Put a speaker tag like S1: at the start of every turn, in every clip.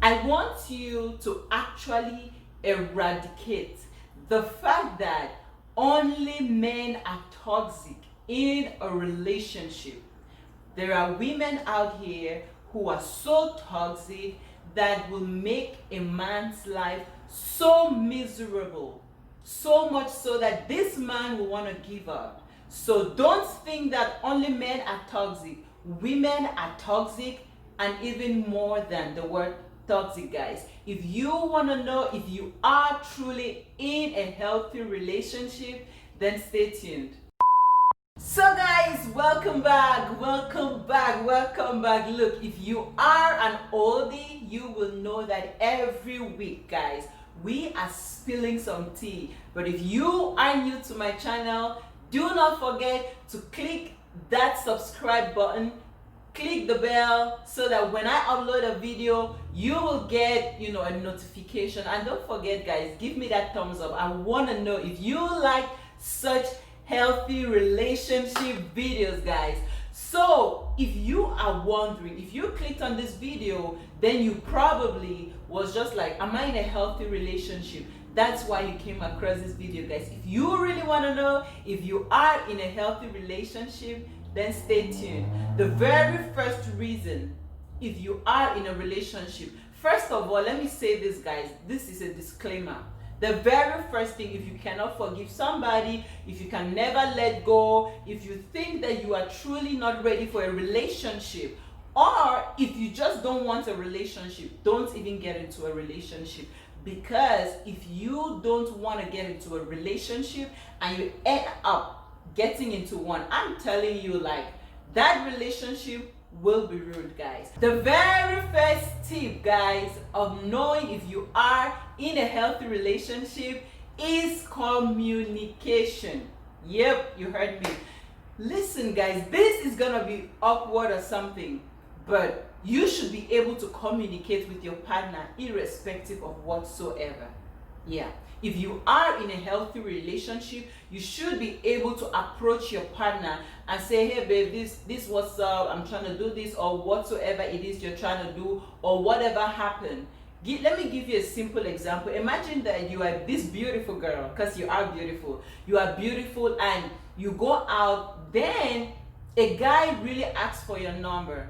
S1: I want you to actually eradicate the fact that only men are toxic in a relationship. There are women out here who are so toxic that will make a man's life so miserable, so much so that this man will want to give up. So don't think that only men are toxic. Women are toxic, and even more than the word toxic, guys. If you want to know if you are truly in a healthy relationship, then stay tuned. So guys, welcome back. Look, if you are an oldie, you will know that every week, guys, we are spilling some tea. But if you are new to my channel, do not forget to click that subscribe button, click the bell, so that when I upload a video, you will get, a notification. And don't forget, guys, give me that thumbs up. I want to know if you like such healthy relationship videos, guys. So if you are wondering, if you clicked on this video, then you probably was just like, am I in a healthy relationship? That's why you came across this video, guys. If you really want to know if you are in a healthy relationship, then stay tuned. The very first reason, if you are in a relationship, first of all, let me say this, guys, this is a disclaimer. The very first thing, if you cannot forgive somebody, if you can never let go, if you think that you are truly not ready for a relationship, or if you just don't want a relationship, don't even get into a relationship. Because if you don't want to get into a relationship and you end up getting into one, I'm telling you, like, that relationship will be ruined, guys. The very first tip, guys, of knowing if you are in a healthy relationship is communication. Yep, you heard me. Listen, guys, this is gonna be awkward or something, but you should be able to communicate with your partner irrespective of whatsoever. Yeah. If you are in a healthy relationship, you should be able to approach your partner and say, hey babe, this what's up, I'm trying to do this, or whatsoever it is you're trying to do, or whatever happened. Let me give you a simple example. Imagine that you are this beautiful girl, because you are beautiful. You are beautiful and you go out, then a guy really asks for your number,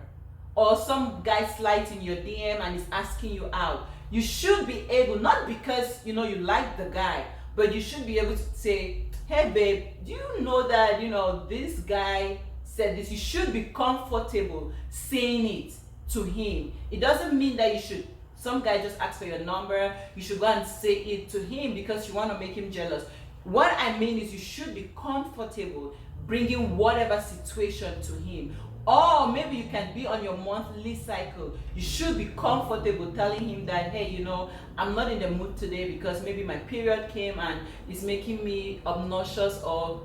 S1: or some guy slides in your DM and is asking you out. You should be able, not because you like the guy, but you should be able to say, hey babe, do you know that this guy said this? You should be comfortable saying it to him. It doesn't mean that you should, some guy just asks for your number, you should go and say it to him because you want to make him jealous. What I mean is you should be comfortable bringing whatever situation to him. Or maybe you can be on your monthly cycle. You should be comfortable telling him that, hey, I'm not in the mood today because maybe my period came and it's making me obnoxious, or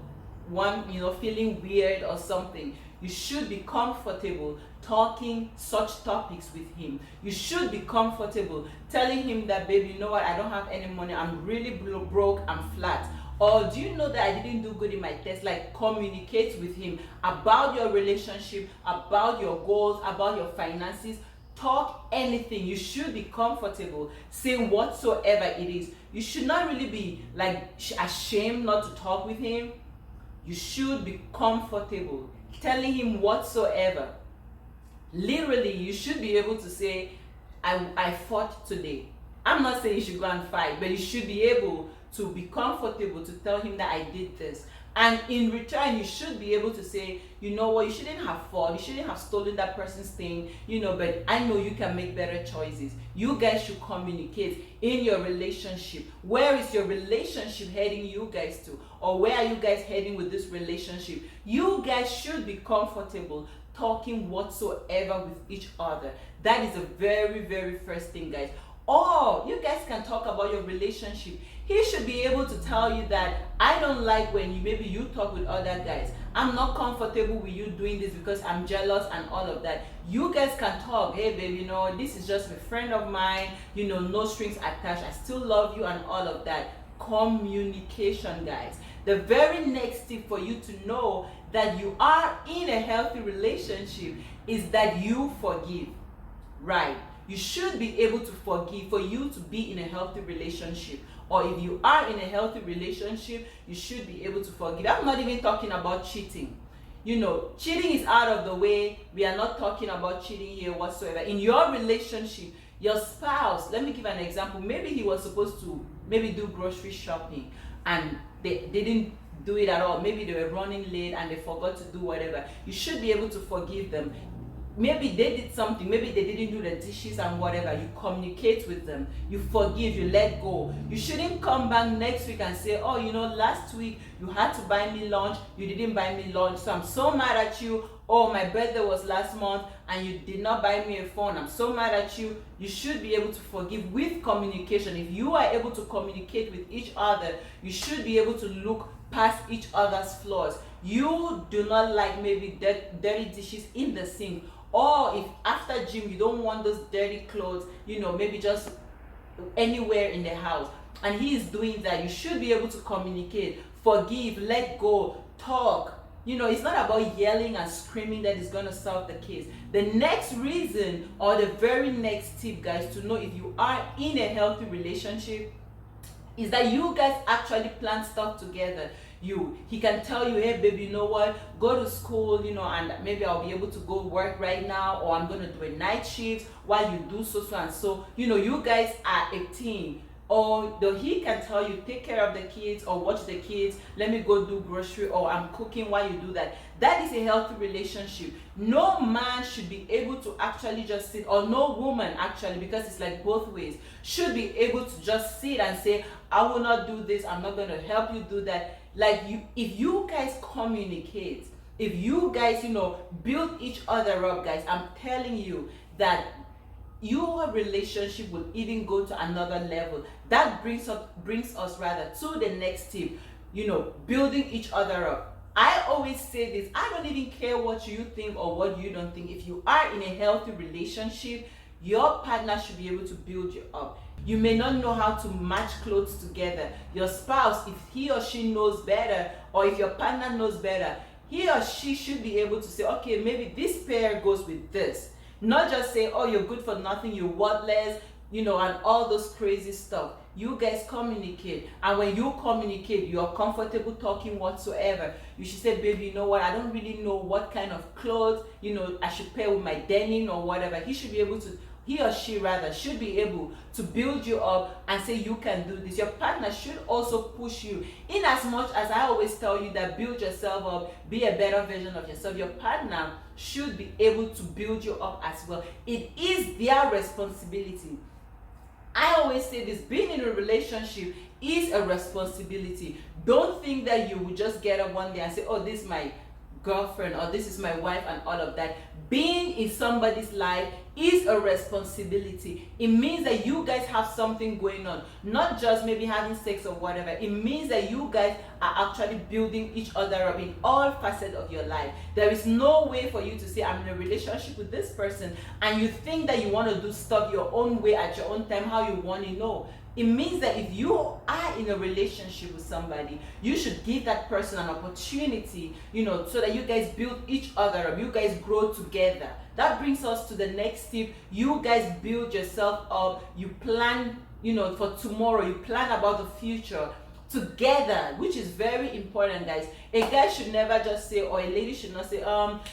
S1: feeling weird or something. You should be comfortable talking such topics with him. You should be comfortable telling him that, baby, you know what, I don't have any money, I'm really broke, I'm flat. Or do you know that I didn't do good in my test? Like, communicate with him about your relationship, about your goals, about your finances. Talk anything. You should be comfortable saying whatsoever it is. You should not really be like ashamed not to talk with him. You should be comfortable telling him whatsoever. Literally, you should be able to say, I fought today. I'm not saying you should go and fight, but you should be able to be comfortable to tell him that I did this. And in return, you should be able to say, you know what, you shouldn't have fought, you shouldn't have stolen that person's thing, but I know you can make better choices. You guys should communicate in your relationship. Where is your relationship heading you guys to? Or where are you guys heading with this relationship? You guys should be comfortable talking whatsoever with each other. That is the very, very first thing, guys. Or you guys can talk about your relationship. He should be able to tell you that I don't like when you talk with other guys. I'm not comfortable with you doing this because I'm jealous and all of that. You guys can talk. Hey babe, this is just a friend of mine, no strings attached. I still love you and all of that. Communication, guys. The very next tip for you to know that you are in a healthy relationship is that you forgive. Right. You should be able to forgive for you to be in a healthy relationship. Or if you are in a healthy relationship, you should be able to forgive. I'm not even talking about cheating. Cheating is out of the way. We are not talking about cheating here whatsoever. In your relationship, your spouse, let me give an example. Maybe he was supposed to do grocery shopping and they didn't do it at all. Maybe they were running late and they forgot to do whatever. You should be able to forgive them. Maybe they did something, maybe they didn't do the dishes and whatever. You communicate with them, you forgive, you let go. You shouldn't come back next week and say, oh, last week you had to buy me lunch, you didn't buy me lunch, so I'm so mad at you. Oh, my birthday was last month and you did not buy me a phone, I'm so mad at you. You should be able to forgive with communication. If you are able to communicate with each other, you should be able to look past each other's flaws. You do not like maybe dirty dishes in the sink, or if after gym you don't want those dirty clothes, maybe just anywhere in the house, and he is doing that. You should be able to communicate, forgive, let go, talk. It's not about yelling and screaming that is going to solve the case. The next reason, or the very next tip, guys, to know if you are in a healthy relationship is that you guys actually plan stuff together. He can tell you, hey baby, you know what, go to school, and maybe I'll be able to go work right now, or I'm going to do a night shift while you do so and so. You guys are a team. Or he can tell you, take care of the kids or watch the kids, let me go do grocery, or I'm cooking while you do that. That is a healthy relationship. No man should be able to actually just sit, or no woman actually, because it's like both ways, should be able to just sit and say, I will not do this, I'm not going to help you do that. If you guys communicate, if you guys, build each other up, guys, I'm telling you that your relationship will even go to another level. That brings us to the next tip, building each other up. I always say this, I don't even care what you think or what you don't think. If you are in a healthy relationship, your partner should be able to build you up. You may not know how to match clothes together. Your spouse, if he or she knows better, or if your partner knows better, he or she should be able to say, okay, maybe this pair goes with this. Not just say, oh, you're good for nothing, you're worthless, and all those crazy stuff. You guys communicate, and when you communicate, you're comfortable talking whatsoever. You should say, baby, you know what, I don't really know what kind of clothes, I should pair with my denim or whatever. He or she should be able to build you up and say, you can do this. Your partner should also push you. In as much as I always tell you that build yourself up, be a better version of yourself, your partner should be able to build you up as well. It is their responsibility. I always say this, being in a relationship is a responsibility. Don't think that you will just get up one day and say, oh, this is my girlfriend or this is my wife and all of that. Being in somebody's life is a responsibility. It means that you guys have something going on, not just maybe having sex or whatever. It means that you guys are actually building each other up in all facets of your life. There is no way for you to say, I'm in a relationship with this person, and you think that you want to do stuff your own way at your own time, how you want to know. It means that if you are in a relationship with somebody, you should give that person an opportunity, so that you guys build each other up, you guys grow together. That brings us to the next tip. You guys build yourself up, you plan, for tomorrow, you plan about the future together, which is very important, guys. A guy should never just say, or a lady should not say,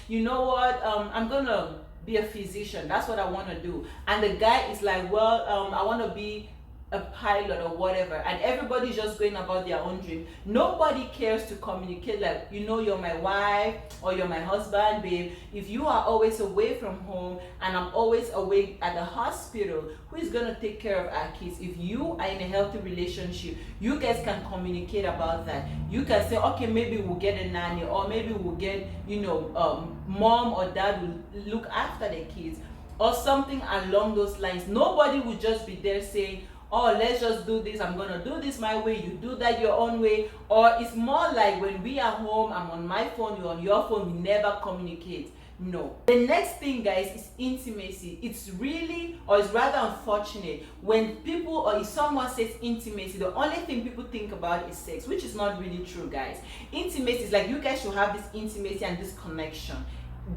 S1: you know what, I'm gonna be a physician, that's what I want to do. And the guy is like, well, I want to be a pilot or whatever, and everybody's just going about their own dream. Nobody cares to communicate like, you're my wife or you're my husband, babe. If you are always away from home and I'm always away at the hospital, who is going to take care of our kids? If you are in a healthy relationship, you guys can communicate about that. You can say, okay, maybe we'll get a nanny, or maybe we'll get, mom or dad will look after the kids, or something along those lines. Nobody will just be there saying, oh, let's just do this, I'm gonna do this my way, you do that your own way. Or it's more like, when we are home, I'm on my phone, you're on your phone, we never communicate. No. The next thing, guys, is intimacy. It's rather unfortunate when people, or if someone says intimacy, the only thing people think about is sex, which is not really true, guys. Intimacy is like, you guys should have this intimacy and this connection.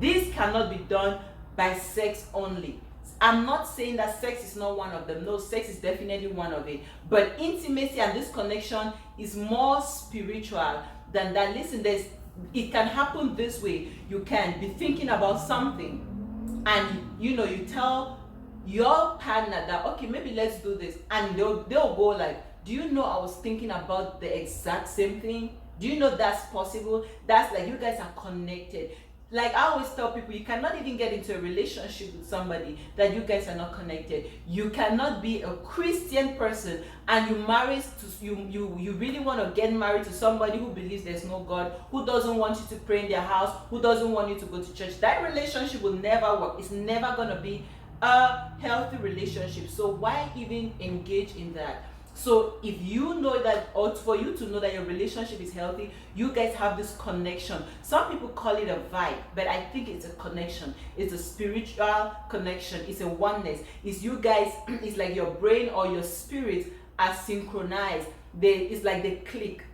S1: This cannot be done by sex only. I'm not saying that sex is not one of them. No, sex is definitely one of it. But intimacy and this connection is more spiritual than that. Listen, it can happen this way. You can be thinking about something, and you tell your partner that, okay, maybe let's do this, and they'll go like, do you know I was thinking about the exact same thing? Do you know that's possible? That's like, you guys are connected. Like I always tell people, you cannot even get into a relationship with somebody that you guys are not connected. You cannot be a Christian person and you really want to get married to somebody who believes there's no God, who doesn't want you to pray in their house, who doesn't want you to go to church. That relationship will never work. It's never gonna be a healthy relationship. So why even engage in that? So if you know that, or for you to know that your relationship is healthy, you guys have this connection. Some people call it a vibe, but I think it's a connection. It's a spiritual connection. It's a oneness. It's you guys, it's like your brain or your spirit are synchronized. It's like they click.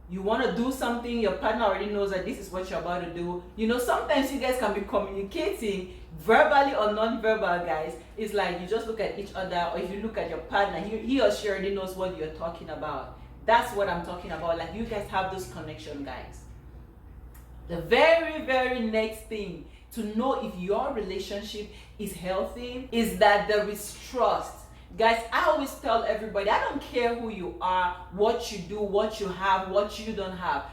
S1: You want to do something, your partner already knows that this is what you're about to do. Sometimes you guys can be communicating verbally or non-verbal, guys. It's like you just look at each other, or if you look at your partner, he or she already knows what you're talking about. That's what I'm talking about. Like, you guys have this connection, guys. The very, very next thing to know if your relationship is healthy is that there is trust. Guys, I always tell everybody, I don't care who you are, what you do, what you have, what you don't have.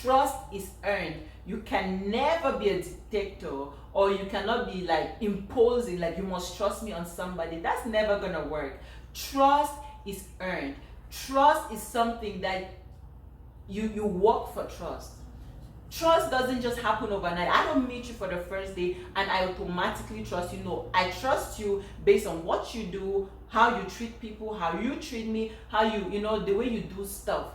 S1: Trust is earned. You can never be a dictator, or you cannot be like imposing, like you must trust me on somebody. That's never gonna work. Trust is earned. Trust is something that you work for. Trust doesn't just happen overnight. I don't meet you for the first day and I automatically trust you. No, I trust you based on what you do, how you treat people, how you treat me, how the way you do stuff.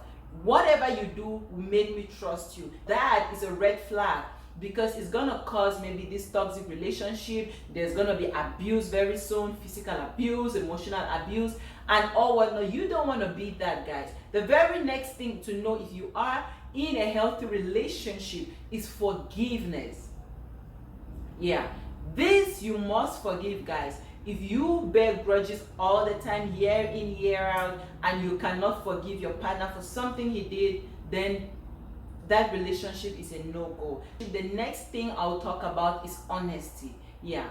S1: Whatever you do will make me trust you. That is a red flag, because it's gonna cause maybe this toxic relationship. There's gonna be abuse very soon, physical abuse, emotional abuse, and all whatnot. You don't want to be that, guys. The very next thing to know if you are in a healthy relationship is forgiveness. Yeah, this you must forgive, guys. If you bear grudges all the time, year in, year out, and you cannot forgive your partner for something he did, then that relationship is a no-go. The next thing I'll talk about is honesty. Yeah,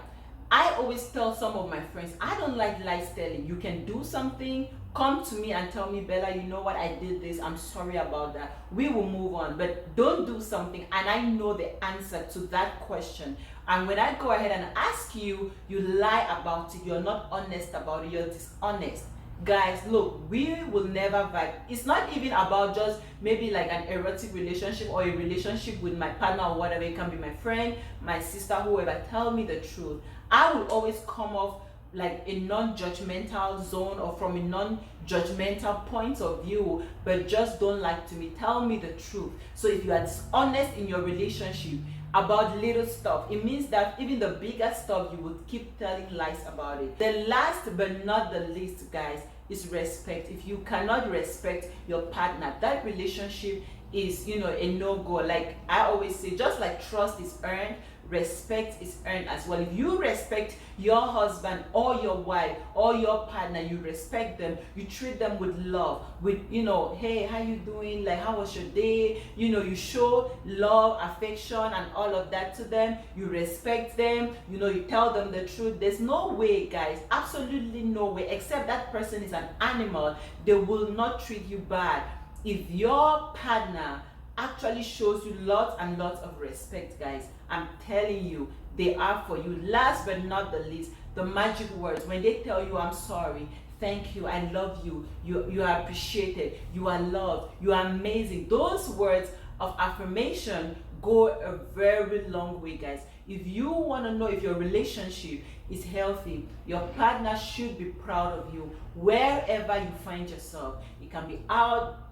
S1: I always tell some of my friends, I don't like lies telling. You can do something, come to me and tell me, Bella, you know what, I did this, I'm sorry about that. We will move on. But don't do something and I know the answer to that question, and when I go ahead and ask you, you lie about it. You're not honest about it. You're dishonest. Guys, look, we will never vibe. It's not even about just maybe like an erotic relationship or a relationship with my partner or whatever. It can be my friend, my sister, whoever. Tell me the truth. I will always come off like a non-judgmental zone or from a non-judgmental point of view, but just don't lie to me. Tell me the truth. So if you are dishonest in your relationship about little stuff, it means that even the bigger stuff you would keep telling lies about it. The last but not the least, guys, is respect. If you cannot respect your partner, that relationship is a no-go. Like I always say, just like trust is earned, respect is earned as well. If you respect your husband or your wife or your partner, you respect them, you treat them with love, with hey, how you doing, like how was your day, you show love, affection and all of that to them. You respect them, you tell them the truth. There's no way, guys, absolutely no way, except that person is an animal, they will not treat you bad. If your partner actually shows you lots and lots of respect, guys, I'm telling you, they are for you. Last but not the least, the magic words. When they tell you, I'm sorry, thank you, I love you, you are appreciated, you are loved, you are amazing. Those words of affirmation go a very long way, guys. If you want to know if your relationship is healthy, your partner should be proud of you wherever you find yourself. It can be out,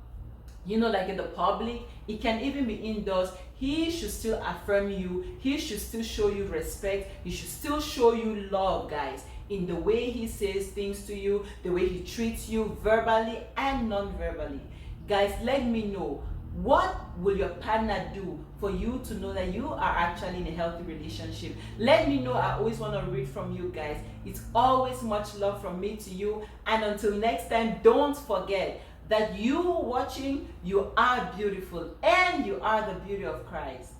S1: like in the public, it can even be indoors. He should still affirm you. He should still show you respect. He should still show you love, guys, in the way he says things to you, the way he treats you verbally and non-verbally. Guys, let me know, What will your partner do for you to know that you are actually in a healthy relationship? Let me know. I always want to read from you guys. It's always much love from me to you. And until next time, don't forget that you watching, you are beautiful and you are the beauty of Christ.